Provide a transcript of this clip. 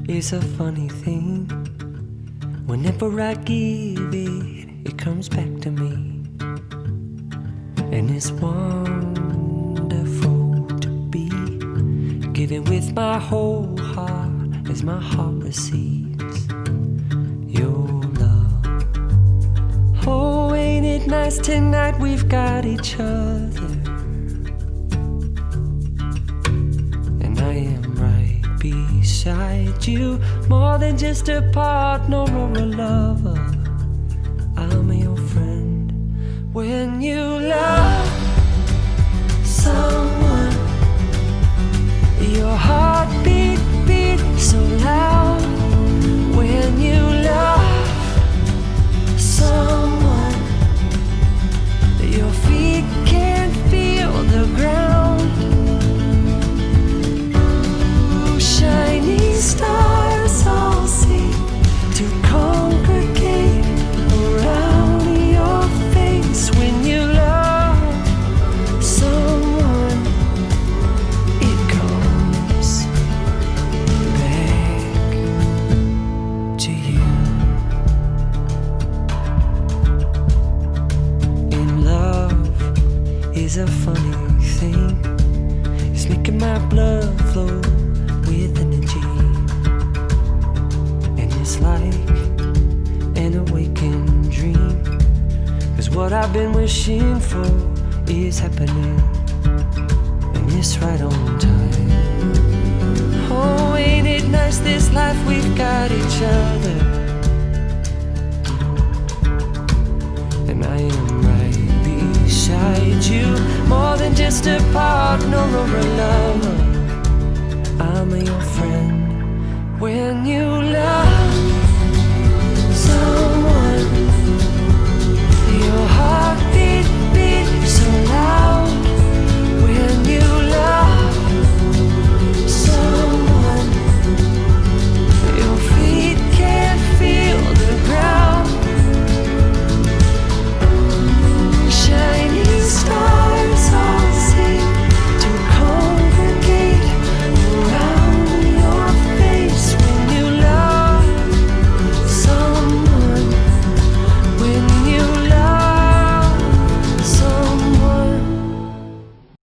is a funny thing. Whenever I give it, it comes back to me. And it's wonderful to be giving with my whole heart as my heart receives your love. Oh, ain't it nice tonight we've got each other, and I am right beside you, more than just a partner or a lover. I'm your friend. When you love someone, your heart beat so loud. When you love someone, your feet can't feel the ground. Ooh, shining stars all seem to congregate around your face. When you love someone, it comes back to you. In love is a funny thing. It's making my blood flow with energy, and it's like an awakened dream. 'Cause what I've been wishing for is happening, and it's right on time. Oh, ain't it nice this life we've got each other, and I am right beside you, more than just a partner or a lover. I'm your friend. When you